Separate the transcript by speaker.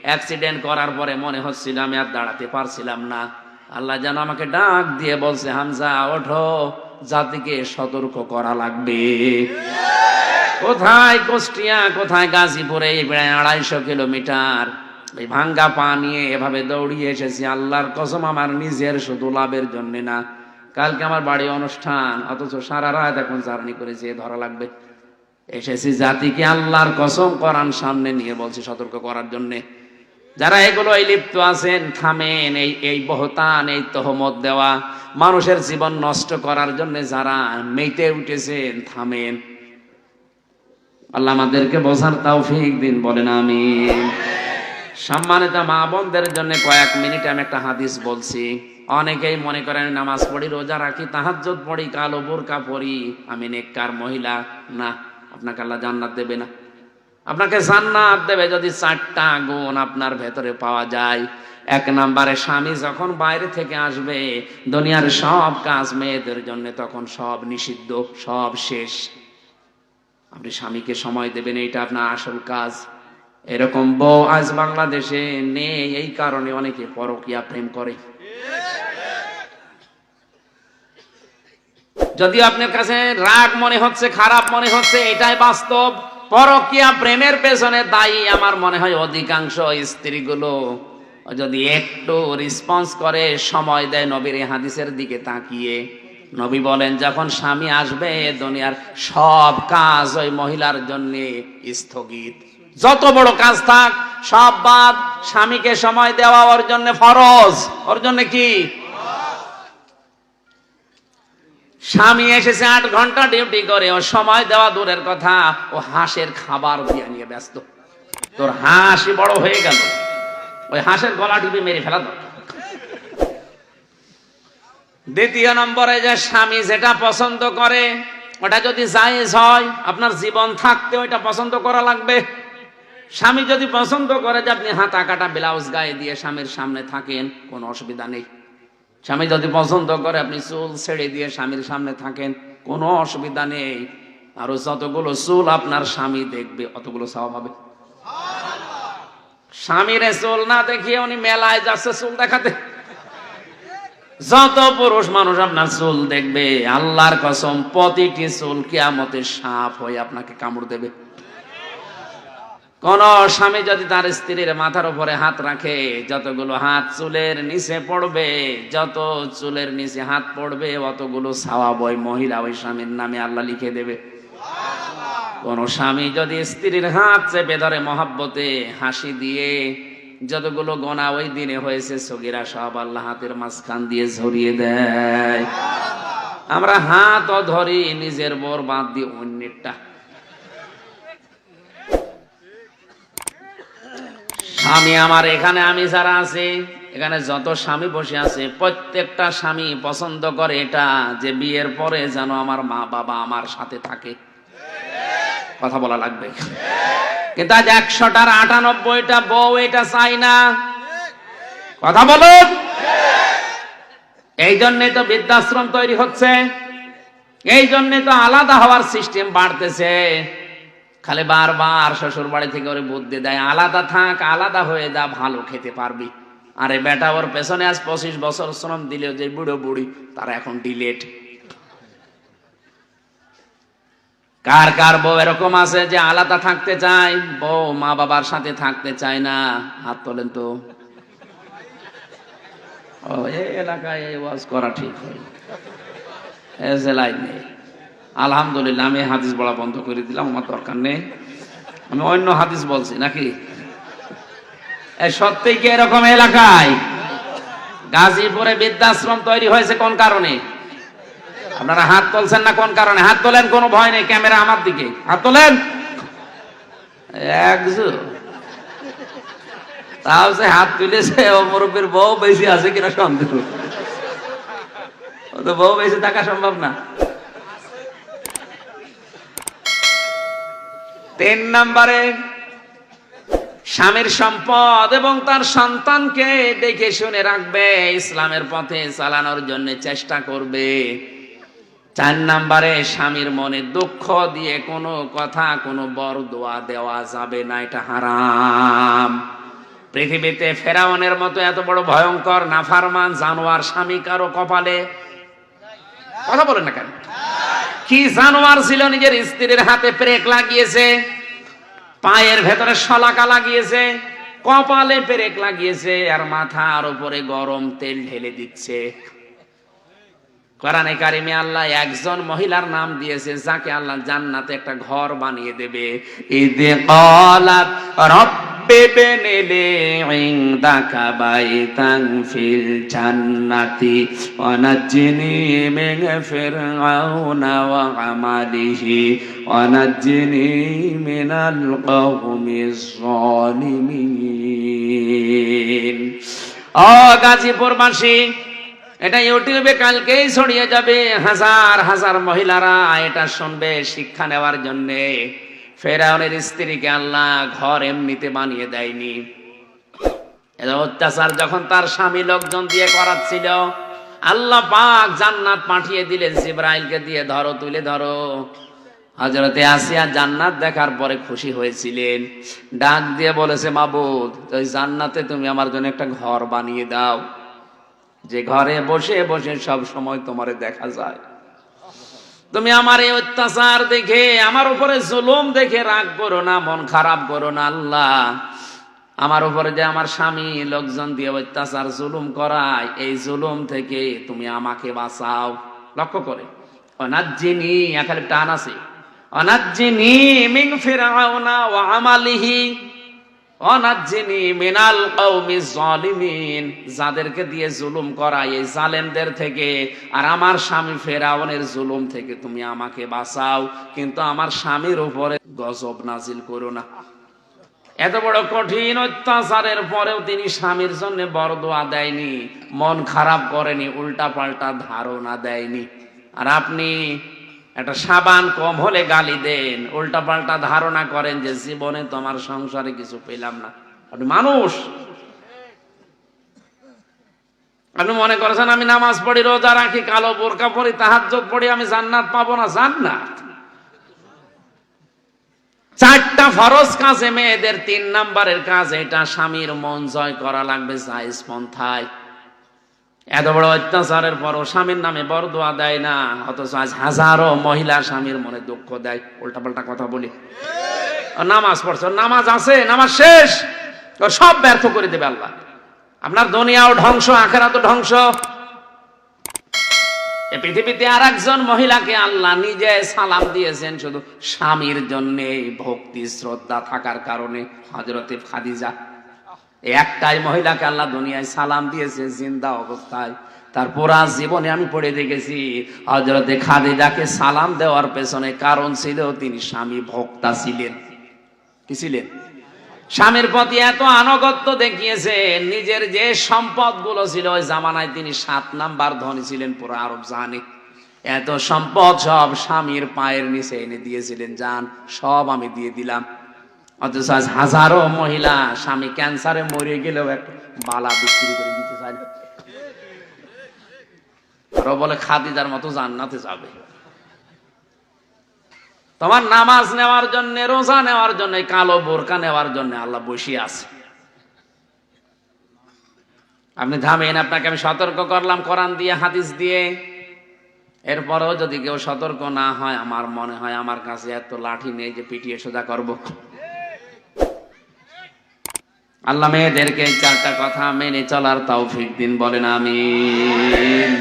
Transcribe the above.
Speaker 1: Accident করার পরে মনে হচ্ছিল আমি আর দাঁড়াতে পারছিলাম না। আল্লাহ যেন আমাকে ডাক দিয়ে বলছে, হামজা ওঠো, জাতিকে সতর্ক করা লাগবে। কোথায় কুষ্টিয়া, কোথায় গাজীপুরে, প্রায় 250 কিলোমিটার এই ভাঙ্গা পা নিয়ে এভাবে দৌড়িয়ে এসেছি। আল্লাহর কসম, আমার নিজের শুধু লাভের জন্য না। কালকে আমার বাড়ি অনুষ্ঠান, অথচ সারা রাত এখন জার্নি করেছি, ধরা লাগবে। এসেছি জাতিকে আল্লাহর কসম কোরআন সামনে নিয়ে বলছি সতর্ক করার জন্য। যারা এগুলো লিপ্ত আছেন, থামেন। এই বহতান, এই তহমত দেওয়া, মানুষের জীবন নষ্ট করার জন্য যারা মেতে উঠেছেন, থামেন। আল্লাহ আমাদেরকে বোঝার তৌফিক দিন, বলেন আমিন। সম্মানিত মা বোনদের জন্য কয়েক মিনিট আমি একটা হাদিস বলছি। অনেকেই মনে করেন নামাজ পড়ি, রোজা রাখি, তাহাজ্জুদ পড়ি, কালো বোরকা পড়ি, আমি নেককার মহিলা। না, আপনাকে আল্লাহ জান্নাত দেবে না। আপনাকে জান্নাত দেবে যদি 4টা গুণ আপনার ভেতরে পাওয়া যায়। 1 নম্বরে, স্বামী যখন বাইরে থেকে আসবে, দুনিয়ার সব কাজ মেয়েদের জন্য তখন সব নিষিদ্ধ, সব শেষ। আপনি স্বামীকে সময় দেবেন, এইটা আপনার আসল কাজ। এরকম বউ আজ বাংলাদেশে নেই, এই কারণে অনেকে পরকীয়া প্রেম করে। যদি আপনার কাছে রাগ মনে হচ্ছে, খারাপ মনে হচ্ছে, এটাই বাস্তব। পরকীয়া প্রেমের পেছনে দায়ী আমার মনে হয় অধিকাংশ স্ত্রীগুলো যদি একটু রেসপন্স করে, সময় দেয় নবীর এই হাদিসের দিকে তাকিয়ে। নবী বলেন, যখন স্বামী আসবে, দুনিয়ার সব কাজ ওই মহিলার জন্য স্থগিত। যত বড় কাজ থাক সব বাদ। স্বামীকে সময় দেওয়া ওর জন্য ফরজ। ওর জন্য কি? স্বামী এসেছে 8 ঘন্টা ডিউটি করে, ও সময় দেওয়া দূরের কথা, ও হাঁসের খাবার দিয়ে নিয়ে ব্যস্ত। তোর হাঁসই বড় হয়ে গেল, ওই হাঁসের গলা টিপে মেরে ফেলা দাও। দ্বিতীয় নম্বরে, যে স্বামী যেটা পছন্দ করে ওটা যদি জায়েজ হয়, আপনার জীবন থাকতে ওইটা পছন্দ করা লাগবে। স্বামী যদি পছন্দ করে যে আপনি হাতা কাটা ব্লাউজ গায়ে দিয়ে স্বামীর সামনে থাকেন, কোনো অসুবিধা নেই। স্বামী যদি পছন্দ করে আপনি চুল ছেড়ে দিয়ে স্বামীর সামনে থাকেন, কোনো অসুবিধা নেই। আর যতগুলো চুল আপনার স্বামী দেখবে, অতগুলো সওয়াব হবে। স্বামীর চুল না দেখিয়ে উনি মেলায় যাচ্ছে চুল দেখাতে। যত পুরুষ মানুষ আপনার চুল দেখবে, আল্লাহর কসম প্রতিটি চুল কিয়ামতের সাপ হয়ে আপনাকে কামড় দেবে। কোন স্বামী যদি তার স্ত্রীর মাথার উপরে হাত রাখে, যতগুলো হাত চুলের নিচে পড়বে, যত চুলের নিচে হাত পড়বে, অতগুলো সওয়াব ওই মহিলা, ওই স্বামীর নামে আল্লাহ লিখে দেবে। কোন স্বামী যদি স্ত্রীর হাত চেপে ধরে মহব্বতে হাসি দিয়ে, যতগুলো গোনা ওই দিনে হয়েছে সগীরা, সব আল্লাহ হাতের মাঝখান দিয়ে ঝরিয়ে দেয়। আমরা হাতও ধরি নিজের বর বাদ দিয়ে অন্যেরটা। স্বামী আমার এখানে, আমি যারা আছে এখানে, যত স্বামী বসে আছে, প্রত্যেকটা স্বামী পছন্দ করে এটা, যে বিয়ের পরে যেন আমার মা বাবা আমার সাথে থাকে। কথা বলা লাগবে। কিন্তু আজ 100টার 98টা বউ এটা চাই না। কথা বলুন। এই জন্যই তো বৃদ্ধাশ্রম তৈরি হচ্ছে, এই জন্যই তো আলাদা হওয়ার সিস্টেম বাড়তেছে। খালি বারবার শ্বশুর বাড়ি থেকে ওরে বুদ্ধি দেয়, আলাদা থাক, আলাদা হয়ে যা, ভালো খেতে পারবি। আরে বেটা, ওর পেছনে আজ 25 বছর শ্রম দিলেও যে বুড়ো বুড়ি, তারা এখন ডিলেট। কার কার বউ এরকম আছে যে আলাদা থাকতে চায়, বউ মা বাবার সাথে থাকতে চায় না? হাত তোলেন তো। ও, এই এলাকায় এই ওয়াজ করা ঠিক হয়, লাইন নেই। আলহামদুলিল্লাহ, আমি হাদিস বলা বন্ধ করে দিলাম, আমার দরকার নেই। আমি অন্য হাদিস বলছি নাকি? সত্যি কি এরকম এলাকায় গাজীপুরে বৃদ্ধাশ্রম তৈরি হয়েছে কোন কারণে? আপনারা হাত তুলছেন না কোন কারণে? হাত তোলেন, কোনো ভয় নেই, ক্যামেরা আমার দিকে, হাত তোলেন। তাও সে হাত তুলেছে, ও মুরব্বীর বউ বেশি আছে কিনা সন্দেহ। ও তো বউ বেশি থাকা সম্ভব না। 3 নম্বরে, স্বামীর সম্পদ এবং তার সন্তানকে দেখে শুনে রাখবে, ইসলামের পথে চালানোর জন্য চেষ্টা করবে। 4 নম্বরে, স্বামীর মনে দুঃখ দিয়ে কোনো কথা, কোনো বরদোয়া দেওয়া যাবে না, এটা হারাম। পৃথিবীতে ফেরাউনের মতো এত বড় ভয়ঙ্কর নাফারমান জানোয়ার স্বামী কারো কপালে? কথা বলেন না কেন? কি জানোয়ার ছিল, নিজের স্ত্রীর হাতে পেরেক লাগিয়েছে, পায়ের ভেতরে শলাকা লাগিয়েছে, কপালে পেরেক লাগিয়েছে, আর মাথার উপরে গরম তেল ঢেলে দিচ্ছে। কোরআনে কারিমে আল্লাহ একজন মহিলার নাম দিয়েছে যাকে আল্লাহ জান্নাতে একটা ঘর বানিয়ে দেবে। ইযে ক্বালাত রাব্বি ইবনি লি ইনদাকা বাইতান ফিল জান্নাতি ওয়া নাজ্জিনি মিন ফিরআউনা ওয়া আমালিহি ওয়া নাজ্জিনি মিনাল কওমিজ যালিমিন। ও গাজীপুরবাসী, এটা ইউটিউবে কালকেই ছড়িয়ে যাবে, হাজার হাজার মহিলারা এটা শুনবে শিক্ষা নেওয়ার জন্য। ফেরাউনের স্ত্রীকে আল্লাহ ঘর এমনিতে বানিয়ে দেয়নি। এটা অত্যাচার যখন তার স্বামী লোকজন দিয়ে করাচ্ছিল, আল্লাহ পাক জান্নাত পাঠিয়ে দিলেন জিবরাইলকে দিয়ে, ধরো তুলে ধরো। হযরতে আসিয়া জান্নাত দেখার পরে খুশি হয়েছিলেন, ডাক দিয়ে বলেছে, মাবুদ ওই জান্নাতে তুমি আমার জন্য একটা ঘর বানিয়ে দাও, যে ঘরে বসে বসে সব সময় তোমারে দেখা যায়। তুমি আমার এই অত্যাচার দেখে, আমার উপরে জুলুম দেখে রাগ করো না, মন খারাপ করো না। আল্লাহ, আমার উপরে যে আমার স্বামী লোকজন দিয়ে অত্যাচার জুলুম করায়, এই জুলুম থেকে তুমি আমাকে বাঁচাও। লক্ষ্য করে অনাজ্জিনি, এখানে টান আছে, অনাজ্জিনি মিন ফিরআউনা ওয়া আমালিহি অনাজ্জিনি মিনাল কওমিজ যালিমিন। যাদেরকে দিয়ে জুলুম করায় এই জালেমদের থেকে, আর আমার স্বামী ফেরাউনের জুলুম থেকে তুমি আমাকে বাঁচাও, কিন্তু আমার স্বামীর উপরে গজব নাজিল করো না। এত বড় কঠিন অত্যাচারের পরেও তিনি স্বামীর জন্য বরদোয়া দেয়নি, মন খারাপ করেনি, উল্টা পাল্টা ধারণা দেয়নি। আর আপনি একটা সাবান কম হলে গালি দেন, উল্টা পাল্টা ধারণা করেন যে জীবনে তোমার সংসারে কিছু পেলাম না। আপনি মানুষ, আপনি মনে করেছেন আমি নামাজ পড়ি, রোজা রাখি, কালো বোরকা পরি, তাহাজ্জুদ পড়ি, আমি জান্নাত পাবো না। জান্নাত 4টা ফরজ কাজে মেয়েদের 3 নাম্বারের কাজ এটা, স্বামীর মন জয় করা লাগবে জায়েজ পন্থায়। এত বড় অত্যাচারের পরও স্বামীর নামে বরদোয়া দেয় না, অথচ আজ হাজারো মহিলা স্বামীর মনে দুঃখ দেয়। উল্টা পাল্টা কথা বলি। নামাজ পড়ছে, নামাজ আছে, নামাজ শেষ, সব ব্যর্থ করে দেবে আল্লাহ। আপনার দুনিয়াও ধ্বংস, আখিরাতও ধ্বংস। এই পৃথিবীতে আর একজন মহিলাকে আল্লাহ নিজে সালাম দিয়েছেন শুধু স্বামীর জন্য, ভক্তি শ্রদ্ধা থাকার কারণে, হযরতে খাদিজা। একটাই মহিলাকে আল্লাহ দুনিয়ায় সালাম দিয়েছে জিন্দা অবস্থায়। তার পুরা জীবনে আমি পড়ে দেখেছি হযরতে খাদিজাকে সালাম দেওয়ার পেছনে কারণ ছিল তিনি স্বামী ভক্তা ছিলেন। কি ছিলেন? স্বামীর প্রতি এত আনুগত্য দেখিয়েছেন, নিজের যে সম্পদ গুলো ছিল ওই জামানায় তিনি 7 নাম্বার ধনী ছিলেন পুরো আরব জানে। এত সম্পদ সব স্বামীর পায়ের নিচে এনে দিয়েছিলেন, যান সব আমি দিয়ে দিলাম। অথচ আজ হাজারো মহিলা স্বামী ক্যান্সারে মরে গেলেও একটা বালা বিক্রি করে দিতে চায় না। আরো বলে খাদিজার মতো জান্নাতে যাবে। তোমার নামাজ নেওয়ার জন্য, রোজা নেওয়ার জন্য, কালো বোরকা নেওয়ার জন্য আল্লাহ বসিয়ে আছে। আপনি থামেন, আপনাকে আমি সতর্ক করলাম কোরআন দিয়ে, হাদিস দিয়ে। এরপরেও যদি কেউ সতর্ক না হয়, আমার মনে হয় আমার কাছে এত লাঠি নেই যে পিটিয়ে সোজা করব। আল্লাহ মেয়েদেরকে 4টা কথা মেনে চলার তৌফিক দিন, বলেন আমিন।